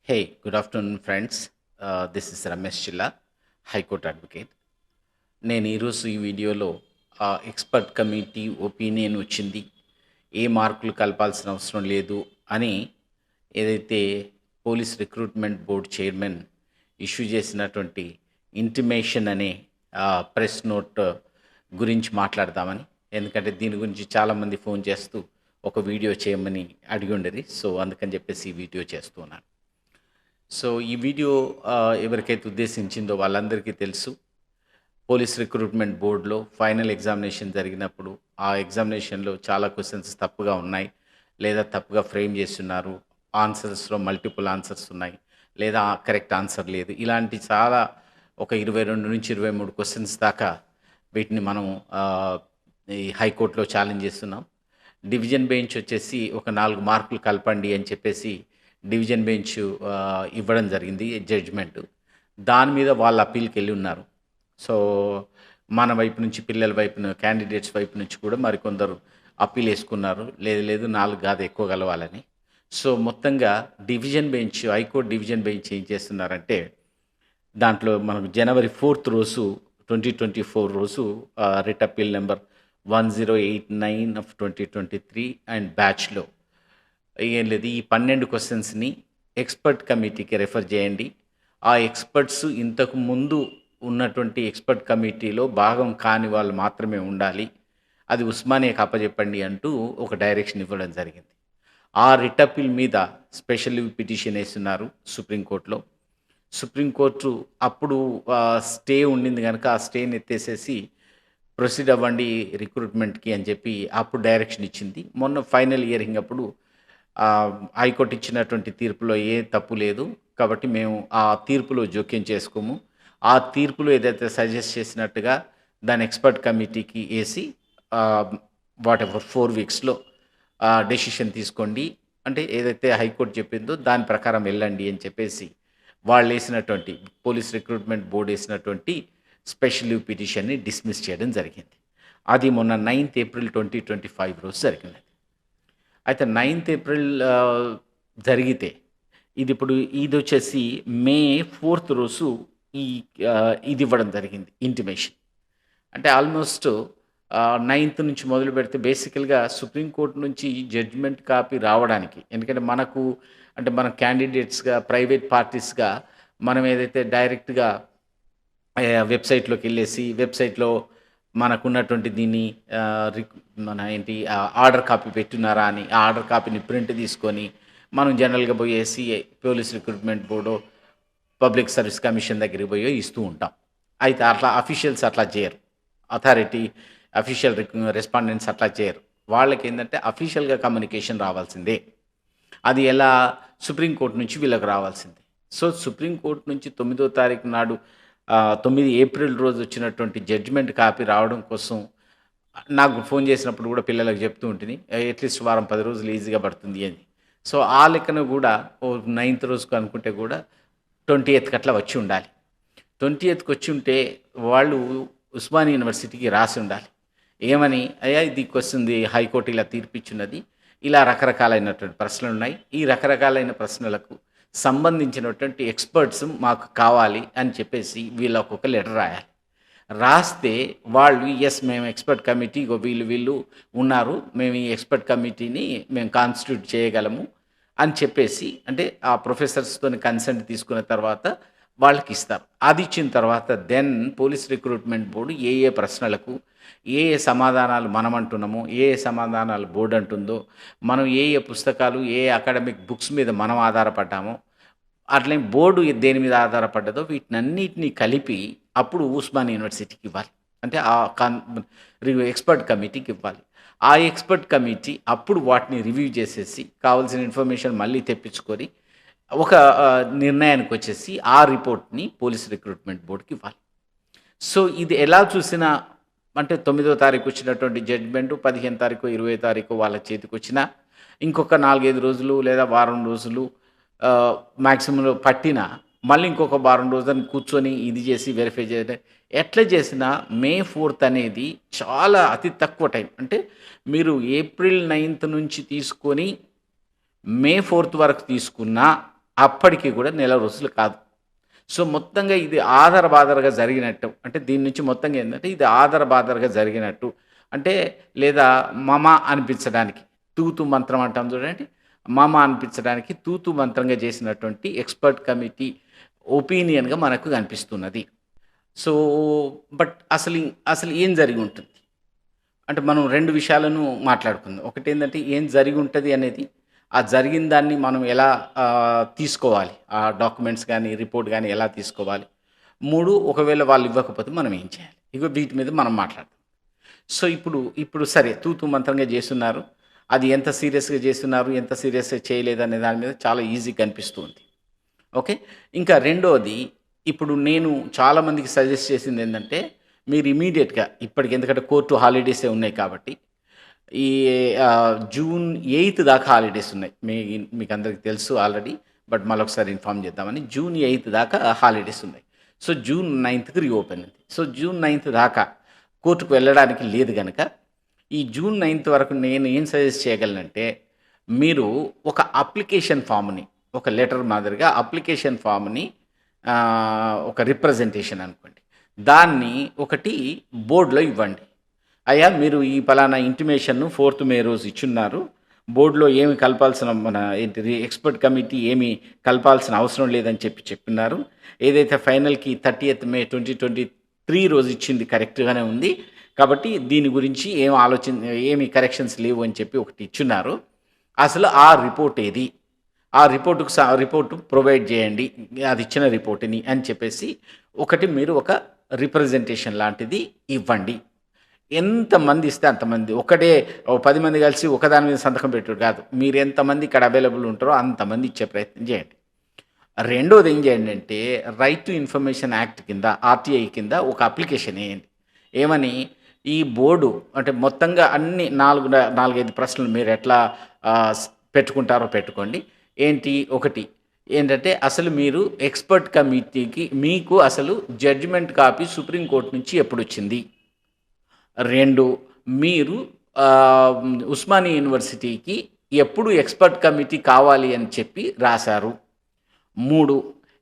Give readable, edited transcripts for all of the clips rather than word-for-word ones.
Hey, good afternoon, friends. This is Ramesh Chilla, High Court Advocate. నేను ఈరోజు ఈ వీడియోలో ఎక్స్పర్ట్ కమిటీ ఒపీనియన్ వచ్చింది, ఏ మార్కులు కలపాల్సిన అవసరం లేదు అని ఏదైతే police recruitment board chairman issue చేసినటువంటి ఇంటిమేషన్ అనే ప్రెస్ నోట్ గురించి మాట్లాడదామని. ఎందుకంటే దీని గురించి చాలామంది ఫోన్ చేస్తూ ఒక వీడియో చేయమని అడిగి ఉండేది. సో అందుకని చెప్పేసి ఈ వీడియో చేస్తూ ఉన్నాను. సో ఈ వీడియో ఎవరికైతే ఉద్దేశించిందో వాళ్ళందరికీ తెలుసు. పోలీస్ రిక్రూట్మెంట్ బోర్డులో ఫైనల్ ఎగ్జామినేషన్ జరిగినప్పుడు ఆ ఎగ్జామినేషన్‌లో చాలా క్వెషన్స్ తప్పుగా ఉన్నాయి. లేదా తప్పుగా ఫ్రేమ్ చేసున్నారు. ఆన్సర్స్‌లో మల్టిపుల్ ఆన్సర్స్ ఉన్నాయి. లేదా కరెక్ట్ ఆన్సర్ లేదు. ఇలాంటి చాలా ఒక 22-23 క్వెషన్స్ దాకా వీటిని మనం ఆహ్, ఈ హైకోర్ట్‌లో ఛాలెంజ్ చేస్తున్నాం. డివిజన్ బెంచ్ వచ్చేసి ఒక 4 మార్కులు కలపండి అని చెప్పేసి డివిజన్ బెంచ్ ఇవ్వడం జరిగింది జడ్జిమెంట్. దాని మీద వాళ్ళు అప్పీల్‌కెళ్ళి ఉన్నారు. సో, మన వైపు నుంచి పిల్లల వైపున క్యాండిడేట్స్ వైపు నుంచి కూడా మరికొందరు అప్పీల్ ఏసుకున్నారు. లేదు, లేదు 4 కాదు ఎక్కువ కలవాలని. సో, మొత్తంగా division bench high court division bench ఏం చేస్తున్నారంటే, దాంట్లో మనకు జనవరి 4 రోజు 2024 రోజు writ appeal number 1089 of 2023 and బ్యాచ్‌లో ఏం లేదు, ఈ 12 క్వెషన్స్‌ని ఎక్స్‌పర్ట్ కమిటీకి రెఫర్ చేయండి. ఆ ఎక్స్‌పర్ట్స్ ఇంతకు ముందు ఉన్నటువంటి ఎక్స్‌పర్ట్ కమిటీలో భాగం కాని వాళ్ళు మాత్రమే ఉండాలి. అది ఉస్మానియాకి అప్పజెప్పండి అంటూ ఒక డైరెక్షన్ ఇవ్వడం జరిగింది. ఆ రిట్ అప్పీల్ మీద స్పెషల్ లీవ్ పిటిషన్ ఏసున్నారు సుప్రీంకోర్టులో. సుప్రీంకోర్టు అప్పుడు స్టే ఉండింది గనక ఆ స్టేని ఎత్తేసేసి ప్రొసీడ్ అవ్వండి రిక్రూట్మెంట్‌కి అని చెప్పి అప్పుడు డైరెక్షన్ ఇచ్చింది. మొన్న ఫైనల్ హియరింగ్ అప్పుడు హైకోర్టు ఇచ్చినటువంటి తీర్పులో ఏ తప్పు లేదు. కాబట్టి మేము ఆ తీర్పులో జోక్యం చేసుకోము. ఆ తీర్పులో ఏదైతే సజెస్ట్ చేసినట్టుగా దాన్ని ఎక్స్‌పర్ట్ కమిటీకి ఏసి వాటెవర్ 4 వీక్స్‌లో డెసిషన్ తీసుకోండి. అంటే ఏదైతే హైకోర్టు చెప్పిందో దాని ప్రకారం వెళ్ళండి అని చెప్పేసి వాళ్ళేసినటువంటి పోలీస్ రిక్రూట్మెంట్ బోర్డ్ ఏసినటువంటి స్పెషల్ లీవ్ పిటిషన్‌ని డిస్మిస్ చేయడం జరిగింది. అది మొన్న 9థ్ ఏప్రిల్ 2025 రోజు జరిగినది. అయితే 9థ్ ఏప్రిల్ జరిగితే ఇదిప్పుడు ఇదొచ్చేసి మే 4థ్ రోజు ఈ ఇది ఇవ్వడం జరిగింది ఇంటిమేషన్. అంటే ఆల్మోస్ట్ 9థ్ నుంచి మొదలుపెడితే బేసికల్‌గా సుప్రీంకోర్టు నుంచి జడ్జిమెంట్ కాపీ రావడానికి, ఎందుకంటే మనకు అంటే మన క్యాండిడేట్స్‌గా, ప్రైవేట్ పార్టీస్‌గా మనం ఏదైతే డైరెక్ట్‌గా వెబ్‌సైట్‌లోకెళ్ళేసి వెబ్‌సైట్‌లో మనకున్నటువంటి దీన్ని మన ఏంటి ఆర్డర్ కాపీ పెట్టున్నారా అని ఆ ఆర్డర్ కాపీని ప్రింట్ తీసుకొని మనం జనరల్‌గా పోయేసి police recruitment Bordeaux, public service commission దగ్గరికి పోయో ఇస్తూ ఉంటాం. అయితే అట్లా అఫీషియల్స్ అట్లా చేయరు. అథారిటీ అఫీషియల్ రెస్పాండెంట్స్ అట్లా చేయరు. వాళ్ళకేందంటే అఫీషియల్‌గా కమ్యూనికేషన్ రావాల్సిందే. అది ఎలా సుప్రీంకోర్టు నుంచి వీళ్ళకి రావాల్సిందే. సో, సుప్రీంకోర్టు నుంచి 9వ తారీఖు నాడు 9 ఏప్రిల్ రోజు వచ్చినటువంటి జడ్జిమెంట్ కాపీ రావడం కోసం నాకు ఫోన్ చేసినప్పుడు కూడా పిల్లలకు చెప్తూ ఉంటిని. అట్‌లీస్ట్ వారం 10 రోజులు ఈజీగా పడుతుంది అని. సో, ఆ లెక్కన కూడా 9థ్ రోజుకు అనుకుంటే కూడా 20థ్ అట్లా వచ్చి ఉండాలి. 20థ్‌కి వచ్చి ఉంటే వాళ్ళు ఉస్మానియా యూనివర్సిటీకి రాసి ఉండాలి. ఏమని? అయ్యా ఇది వస్తుంది, హైకోర్టు ఇలా తీర్పిచ్చున్నది. ఇలా రకరకాలైనటువంటి ప్రశ్నలున్నాయి. ఈ రకరకాలైన ప్రశ్నలకు సంబంధించినటువంటి ఎక్స్‌పర్ట్స్ మాకు కావాలి అని చెప్పేసి వీళ్ళకొక లెటర్ రాయాలి. రాస్తే వాళ్ళు యెస్ మేము ఎక్స్‌పర్ట్ కమిటీ ఇగో వీళ్ళు వీళ్ళు ఉన్నారు. మేము ఈ ఎక్స్‌పర్ట్ కమిటీని మేము కాన్స్టిట్యూట్ చేయగలము అని చెప్పేసి, అంటే ఆ ప్రొఫెసర్స్‌తోని కన్సెంట్ తీసుకున్న తర్వాత వాళ్ళకిస్తారు. అది ఇచ్చిన తర్వాత దెన్ పోలీస్ రిక్రూట్మెంట్ బోర్డ్ ఏ ఏ ప్రశ్నలకు ఏ ఏ సమాధానాలు మనం అంటున్నామో, ఏ ఏ సమాధానాలు బోర్డ్ అంటుందో, మనం ఏ ఏ పుస్తకాలు, ఏ అకాడమిక్ బుక్స్ మీద మనం ఆధారపడ్డామో, అట్లే బోర్డు దేని మీద ఆధారపడ్డదో వీటినన్నిటిని కలిపి అప్పుడు ఉస్మానియా యూనివర్సిటీకి ఇవ్వాలి. అంటే ఆ ఎక్స్‌పర్ట్ కమిటీకి ఇవ్వాలి. ఆ ఎక్స్‌పర్ట్ కమిటీ అప్పుడు వాటిని రివ్యూ చేసేసి కావాల్సిన ఇన్ఫర్మేషన్ మళ్ళీ తెప్పించుకొని ఒక నిర్ణయానికొచ్చేసి ఆ రిపోర్ట్‌ని పోలీస్ రిక్రూట్మెంట్ బోర్డ్‌కి ఇవ్వాలి. సో, ఇది ఎలా చూసినా అంటే 9వ తారీఖు వచ్చినటువంటి జడ్జ్‌మెంట్ 15 తారీఖో, 20 తారీఖో వాళ్ళ చేతికొచ్చినా ఇంకొక 4, 5 రోజులు లేదా వారం రోజులు మాక్సిమంలో పట్టినా మళ్ళీ ఇంకొక వారం రోజులని కూర్చొని ఇది చేసి వెరిఫై చేయడం ఎట్లా చేసినా మే 4థ్ అనేది చాలా అతి తక్కువ టైం. అంటే మీరు ఏప్రిల్ 9థ్ నుంచి తీసుకొని మే 4థ్ వరకు తీసుకున్నా అప్పటికి కూడా నెల రోజులు కాదు. సో, మొత్తంగా ఇది ఆదరబాదరగా జరిగినట్టు. అంటే దీని నుంచి మొత్తంగా ఏందంటే ఇది ఆదరబాదరగా జరిగినట్టు. అంటే లేదా మమ అనిపించడానికి తూతు మంత్రం అంటాం చూడండి. మమ అనిపించడానికి తూతు మంత్రంగా చేసినటువంటి ఎక్స్‌పర్ట్ కమిటీ ఒపీనియన్‌గా మనకు కనిపిస్తున్నది. సో, బట్ అసలు ఏం జరిగి ఉంటుంది? అంటే మనం 2 విషయాలను మాట్లాడుకుందాం. ఒకటేందంటే ఏం జరిగుంటది అనేది, ఆ జరిగిన దాన్ని మనం ఎలా తీసుకోవాలి? ఆ డాక్యుమెంట్స్ గానీ, రిపోర్ట్ గానీ ఎలా తీసుకోవాలి? 3 ఒకవేళ వాళ్ళు ఇవ్వకపోతే మనం ఏం చేయాలి? ఇగో వీటి మీద మనం మాట్లాడదాం. సో, ఇప్పుడు సరే తూతూ మంత్రంగా జేస్తున్నారు. అది ఎంత సీరియస్‌గా జేస్తున్నారు, ఎంత సీరియస్‌గా చేయలేదనే దాని మీద చాలా ఈజీగా కనిపిస్తూ ఉంది. ఓకే. ఇంకా రెండోది ఇప్పుడు నేను చాలామందికి సజెస్ట్ చేసిందేందంటే, మీరు ఇమ్మీడియేట్‌గా ఇప్పటికి ఎందుకంటే కోర్టు హాలిడేసే ఉన్నాయి కాబట్టి, ఈ జూన్ 8 దాకా హాలిడేస్ ఉన్నాయి. మీకందరికి తెలుసు ఆల్రెడీ. బట్ మళ్ళొకసారి ఇన్ఫార్మ్ చేద్దామని. జూన్ 8 దాకా హాలిడేస్ ఉన్నాయి. సో, జూన్ 9కి రీఓపెన్ ఉంది. సో, జూన్ 9 దాకా కోర్టుకు వెళ్ళడానికి లేదు గనక, ఈ జూన్ 9 వరకు నేను ఏం సజెస్ట్ చేయగలనంటే, మీరు ఒక అప్లికేషన్ ఫామ్‌ని ఒక లెటర్ మాదిరిగా అప్లికేషన్ ఫామ్‌ని ఒక రిప్రజెంటేషన్ అనుకోండి. దాన్ని ఒకటి బోర్డ్‌లో ఇవ్వండి. అయ్యా మీరు ఈ పలానా ఇంటిమేషన్‌ను 4థ్ మే రోజు ఇచ్చున్నారు. బోర్డ్‌లో ఏమి కలపాల్సిన మన ఏంటిది ఎక్స్‌పర్ట్ కమిటీ ఏమి కలపాల్సిన అవసరం లేదని చెప్పిన్నారు. ఏదైతే ఫైనల్‌కి 30థ్ మే 2023 రోజు ఇచ్చింది కరెక్ట్‌గానే ఉంది. కాబట్టి దీని గురించి ఏమి కరెక్షన్స్ లేవు అని చెప్పి ఒకటి ఇచ్చున్నారు. అసలు ఆ రిపోర్ట్ ఏది? ఆ రిపోర్ట్ ప్రొవైడ్ చేయండి. అది ఇచ్చిన రిపోర్ట్‌ని అని చెప్పేసి ఒకటి మీరు ఒక రిప్రజెంటేషన్ లాంటిది ఇవ్వండి. ఎంతమంది ఇస్తే అంతమంది. ఓ 10 మంది కలిసి ఒకదాని మీద సంతకం పెట్టుడు కాదు. మీరెంతమంది ఇక్కడ అవైలబుల్ ఉంటారో అంతమంది ఇచ్చే ప్రయత్నం చేయండి. రెండోది ఏం చేయండి అంటే, రైట్ టు ఇన్ఫర్మేషన్ యాక్ట్ కింద, ఆర్‌టిఐ కింద ఒక అప్లికేషన్ ఎయండి. ఏమని? ఈ బోర్డు అంటే మొత్తంగా అన్ని 4, 5 ప్రశ్నలు మీరెట్లా పెట్టుకుంటారో పెట్టుకోండి. ఒకటి ఏంటంటే, అసలు మీరు ఎక్స్‌పర్ట్ కమిటీకి మీకు అసలు జడ్జిమెంట్ కాపీ సుప్రీం కోర్ట్ నుంచి ఎప్పుడొచ్చింది? 2 మీరు ఉస్మానియా యూనివర్సిటీకి ఎప్పుడు ఎక్స్‌పర్ట్ కమిటీ కావాలి అని చెప్పి రాశారు? 3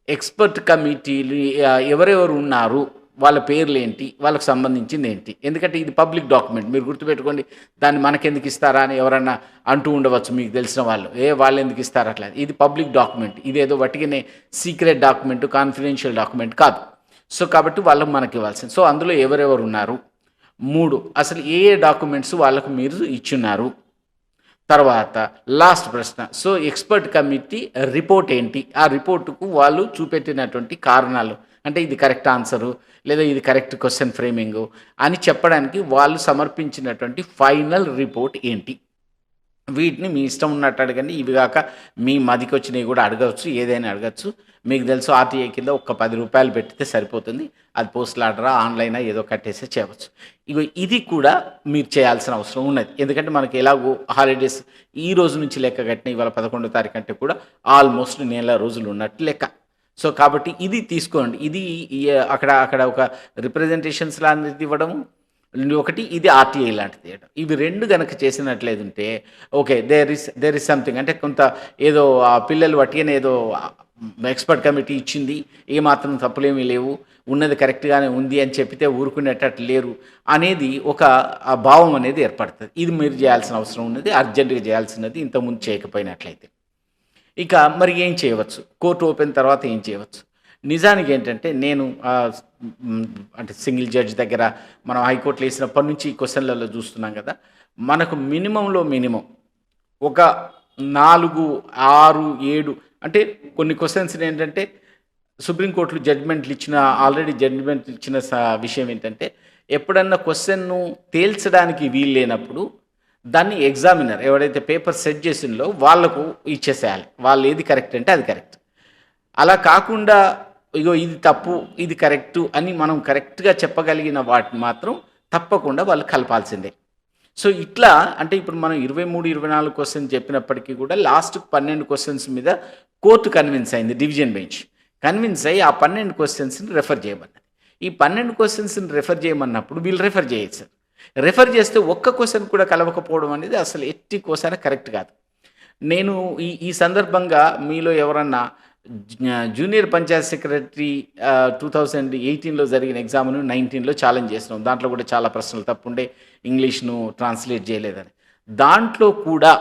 ఎక్స్‌పర్ట్ కమిటీలు ఎవరెవరు ఉన్నారు? వాళ్ళ పేర్లేంటి? వాళ్ళకి సంబంధించిందేంటి? ఎందుకంటే ఇది పబ్లిక్ డాక్యుమెంట్. మీరు గుర్తుపెట్టుకోండి. దాన్ని మనకెందుకు ఇస్తారా అని ఎవరన్నా అంటూ ఉండవచ్చు మీకు తెలిసిన వాళ్ళు. వాళ్ళెందుకు ఇస్తారు అట్లా. ఇది పబ్లిక్ డాక్యుమెంట్. ఇదేదో వట్టిగానే సీక్రెట్ డాక్యుమెంట్, కాన్ఫిడెన్షియల్ డాక్యుమెంట్ కాదు. సో, కాబట్టి వాళ్ళకి మనకివ్వాల్సింది. సో, అందులో ఎవరెవరు ఉన్నారు? 3 అసలు ఏ డాక్యుమెంట్స్ వాళ్ళకు మీరు ఇచ్చున్నారు? తర్వాత లాస్ట్ ప్రశ్న. సో, ఎక్స్‌పర్ట్ కమిటీ రిపోర్ట్ ఏంటి? ఆ రిపోర్ట్‌కు వాళ్ళు చూపెట్టినటువంటి కారణాలు. అంటే ఇది కరెక్ట్ ఆన్సరు, లేదా ఇది కరెక్ట్ క్వెషన్ ఫ్రేమింగు అని చెప్పడానికి వాళ్ళు సమర్పించినటువంటి ఫైనల్ రిపోర్ట్ ఏంటి? వీటిని మీ ఇష్టం ఉన్నట్టు అడగండి. ఇవి గాక మీ మదికొచ్చినవి కూడా అడగవచ్చు. ఏదైనా అడగచ్చు. మీకు తెలుసు ఆర్‌టిఐ కింద ఒక్క రూ. 10 పెట్టితే సరిపోతుంది. అది పోస్టల్ ఆర్డరా, ఆన్‌లైనా ఏదో కట్టేసి చేయవచ్చు. ఇది కూడా మీరు చేయాల్సిన అవసరం ఉన్నది. ఎందుకంటే మనకి ఎలాగో హాలిడేస్ ఈ రోజు నుంచి లెక్క కట్టిన ఇవాళ 11వ తారీఖు అంటే కూడా ఆల్మోస్ట్ నెల రోజులు ఉన్నట్టు లెక్క. సో, కాబట్టి ఇది తీసుకోండి. ఇది అక్కడ ఒక రిప్రజెంటేషన్స్ లాంటిది ఇవ్వడము, ఒకటి ఇది ఆర్‌టిఐ లాంటిది ఇవ్వడం. ఇవి 2 గనక చేసినట్లయితుంటే ఓకే. దేర్ ఇస్ సంథింగ్ అంటే కొంత ఏదో పిల్లలు వట్టిగానే ఏదో ఎక్స్‌పర్ట్ కమిటీ ఇచ్చింది. ఏమాత్రం తప్పులేమీ లేవు. ఉన్నది కరెక్ట్‌గానే ఉంది అని చెప్పితే ఊరుకునేటట్టు లేరు అనేది ఒక భావం అనేది ఏర్పడుతది. ఇది మీరు చేయాల్సిన అవసరం ఉన్నది. అర్జెంట్‌గా చేయాల్సినది ఇంతకుముందు చేయకపోయినట్లయితే. ఇక మరి ఏం చేయవచ్చు? కోర్ట్ ఓపెన్ తర్వాత ఏం చేయవచ్చు? నిజానికి ఏంటంటే నేను అంటే సింగిల్ జడ్జ్ దగ్గర మనం హైకోర్టులో వేసినప్పటి నుంచి ఈ క్వెషన్‌లలో చూస్తున్నాం కదా! మనకు మినిమమ్‌లో మినిమమ్ ఒక 4, 6, 7 అంటే కొన్ని క్వెషన్స్‌ని ఏంటంటే సుప్రీం కోర్టులు ఆల్రెడీ జడ్జిమెంట్లు ఇచ్చిన విషయం ఏంటంటే, ఎప్పుడన్నా క్వెషన్‌ను తేల్చడానికి వీలు లేనప్పుడు దాన్ని ఎగ్జామినర్ ఎవడైతే పేపర్ సెట్ చేసిండో వాళ్ళకు ఇచ్చేసేయాలి. వాళ్ళు ఏది కరెక్ట్ అంటే అది కరెక్ట్. అలా కాకుండా ఇది తప్పు, ఇది కరెక్టు అని మనం కరెక్ట్‌గా చెప్పగలిగిన వాటిని మాత్రం తప్పకుండా వాళ్ళు కలపాల్సిందే. సో, ఇట్లా అంటే ఇప్పుడు మనం 23, 24 క్వెషన్స్ చెప్పినప్పటికీ కూడా లాస్ట్‌కి 12 క్వెషన్స్ మీద కోర్ట్ కన్విన్స్ అయింది డివిజన్ బెంచ్. కన్విన్స్ అయ్యి ఆ 12 క్వెషన్స్‌ని రెఫర్ చేయమన్నది. ఈ 12 క్వెషన్స్‌ని రెఫర్ చేయమన్నప్పుడు వీళ్ళు రెఫర్ చేయొచ్చు. రెఫర్ చేస్తే ఒక్క క్వెషన్ కూడా కలవకపోవడం అనేది అసలు ఎట్టి కోశాన కరెక్ట్ కాదు. నేను ఈ ఈ సందర్భంగా మీలో ఎవరన్నా జూనియర్ పంచాయత్ సెక్రటరీ 2018లో జరిగిన ఎగ్జామ్‌ను 19లో ఛాలెంజ్ చేసినాం. దాంట్లో కూడా చాలా ప్రశ్నలు తప్పుండే, ఇంగ్లీష్‌ను ట్రాన్స్‌లేట్ చేయలేదని. దాంట్లో కూడా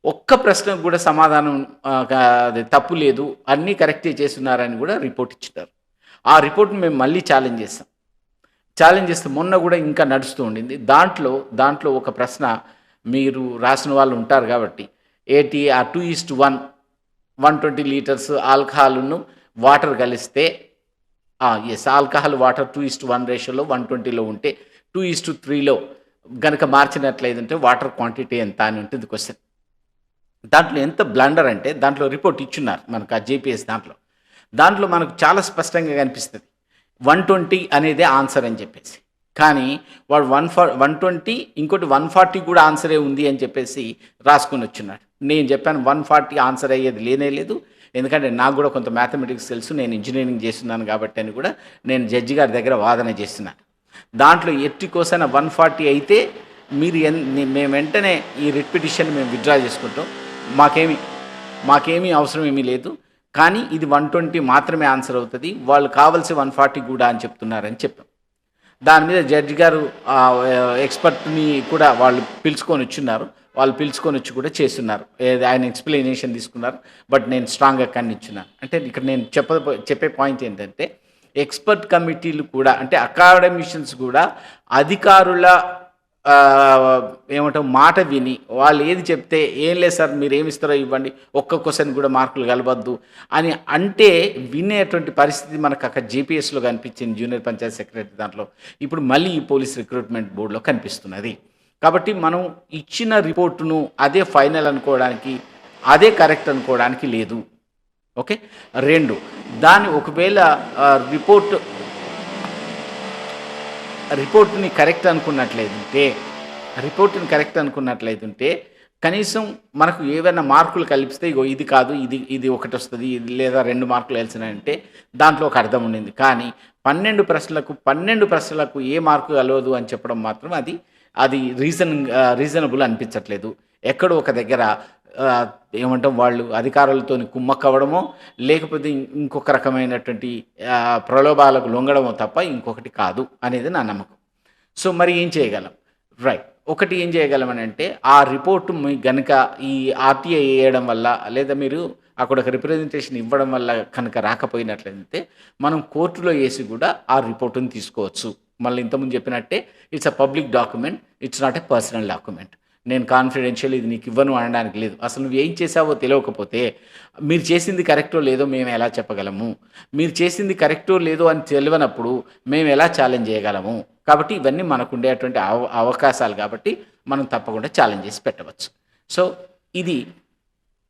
ఒక్క ప్రశ్నకు కూడా సమాధానం అది తప్పు లేదు, అన్నీ కరెక్టే చేసున్నారని కూడా రిపోర్ట్ ఇచ్చినారు. ఆ రిపోర్ట్‌ని మేము మళ్ళీ ఛాలెంజ్ చేసాం. ఛాలెంజ్ చేస్తే మొన్న కూడా ఇంకా నడుస్తూ ఉండింది. దాంట్లో ఒక ప్రశ్న మీరు రాసిన వాళ్ళు ఉంటారు కాబట్టి, ఏటి ఆ 2:1 120 లీటర్స్ ఆల్కహాల్‌ను వాటర్ కలిస్తే ఆల్కహాల్ వాటర్ 2:1 రేషియోలో 120లో ఉంటే 2:3లో గనక మార్చినట్లయితుంటే వాటర్ క్వాంటిటీ ఎంత అని ఉంటుంది క్వెషన్. దాంట్లో ఎంత బ్లండర్ అంటే దాంట్లో రిపోర్ట్ ఇచ్చున్నారు మనకు ఆ జేపీఎస్ దాంట్లో మనకు చాలా స్పష్టంగా కనిపిస్తది. 120 అనేదే ఆన్సర్ అని చెప్పేసి. కానీ వాడు 120 ఇంకోటి 140 కూడా ఆన్సరే ఉంది అని చెప్పేసి రాసుకొనొచ్చున్నాడు. నేను చెప్పాను 140 ఆన్సర్ అయ్యేది లేనే లేదు. ఎందుకంటే నాకు కూడా కొంత మ్యాథమెటిక్స్ తెలుసు. నేను ఇంజినీరింగ్ చేస్తున్నాను కాబట్టి అని కూడా నేను జడ్జి గారి దగ్గర వాదన చేస్తున్నాను. దాంట్లో ఎట్టి కోసైనా 140 అయితే మీరు మేము వెంటనే ఈ రిట్ పిటిషన్ మేము విత్‌డ్రా చేసుకుంటాం. మాకేమీ అవసరం ఏమీ లేదు. కానీ ఇది 120 మాత్రమే ఆన్సర్ అవుతది. వాళ్ళు కావాల్సి 140 కూడా అని చెప్తున్నారని చెప్పాం. దాని మీద జడ్జి గారు ఎక్స్‌పర్ట్‌ని కూడా వాళ్ళు పిలుచుకొనొచ్చున్నారు. వాళ్ళు పిలుచుకొనొచ్చి కూడా చేసున్నారు. ఆయన ఎక్స్‌ప్లనేషన్ తీసుకున్నారు. బట్ నేను స్ట్రాంగ్‌గా ఖండించున్నాను. అంటే ఇక్కడ నేను చెప్పే పాయింట్ ఏంటంటే, ఎక్స్‌పర్ట్ కమిటీలు కూడా అంటే అకాడమిషియన్స్ కూడా అధికారుల ఏమంటాం మాట విని వాళ్ళు ఏది చెప్తే, "ఏం లేదు సార్ మీరేమిస్తారో ఇవ్వండి. ఒక్క క్వెషన్ కూడా మార్కులు కలపొద్దు" అని అంటే వినేటువంటి పరిస్థితి మనకు అక్కడ జీపీఎస్‌లో కనిపించింది జూనియర్ పంచాయత్ సెక్రటరీ దాంట్లో. ఇప్పుడు మళ్ళీ ఈ పోలీస్ రిక్రూట్‌మెంట్ బోర్డ్‌లో కనిపిస్తున్నది. కాబట్టి మనం ఇచ్చిన రిపోర్టును అదే ఫైనల్ అనుకోవడానికి, అదే కరెక్ట్ అనుకోవడానికి లేదు. ఓకే. 2 దాన్ని ఒకవేళ రిపోర్ట్‌ని కరెక్ట్ అనుకున్నట్లయితుంటే కనీసం మనకు ఏవైనా మార్కులు కల్పిస్తే ఇగో ఇది కాదు, ఇది ఒకటొస్తది, ఇది లేదా 2 మార్కులు ఎల్సినాయంటే దాంట్లో ఒక అర్థం ఉండింది. కానీ 12 ప్రశ్నలకు ఏ మార్కు కలవదు అని చెప్పడం మాత్రం అది రీజనబుల్ అనిపించట్లేదు. ఎక్కడో ఒక దగ్గర ఏమంటాం వాళ్ళు అధికారులతోని కుమ్మక్కవ్వడమో, లేకపోతే ఇంకొక రకమైనటువంటి ప్రలోభాలకు లొంగడమో తప్ప ఇంకొకటి కాదు అనేది నా నమ్మకం. సో, మరి ఏం చేయగలం? రైట్. ఒకటి ఏం చేయగలమనంటే, ఆ రిపోర్ట్ గనక ఈ ఆర్‌టీఐ ఎయడం వల్ల, లేదా మీరు అక్కడ ఒక రిప్రజెంటేషన్ ఇవ్వడం వల్ల కనుక రాకపోయినట్లయితే, మనం కోర్టులో ఏసి కూడా ఆ రిపోర్ట్‌ని తీసుకోవచ్చు. మళ్ళీ ఇంతకుముందు చెప్పినట్టే it's a public document. It's not a personal document. నేను కాన్ఫిడెన్షియల్ ఇది నీకు ఇవ్వను అనడానికి లేదు. అసలు నువ్వేం చేశావో తెలవకపోతే, మీరు చేసింది కరెక్టో లేదో మేము ఎలా చెప్పగలము? మీరు చేసింది కరెక్టో లేదో అని తెలవనప్పుడు మేము ఎలా ఛాలెంజ్ చేయగలము? కాబట్టి ఇవన్నీ మనకుండేటువంటి అవకాశాలు కాబట్టి మనం తప్పకుండా ఛాలెంజ్ చేసి పెట్టవచ్చు. సో, ఇది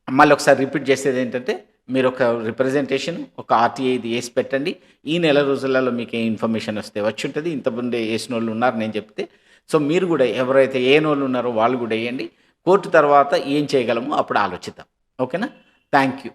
మళ్ళొకసారి రిపీట్ చేసేదేంటంటే, మీరొక రిప్రజెంటేషన్, ఒక ఆర్‌టీఐది ఏసి పెట్టండి. ఈ నెల రోజులలో మీకు ఏ ఇన్ఫర్మేషన్ వస్తే వచ్చుంటది. ఇంతకుముందే ఏసినోళ్ళు ఉన్నారు నేను చెప్తే. సో, మీరు గూడా ఎవరైతే ఏయనోళ్ళు ఉన్నారో వాళ్ళు గూడా ఎయండి. కోర్టు తర్వాత ఏం చేయగలమో అప్పుడు ఆలోచిద్దాం. ఓకేనా? Thank you.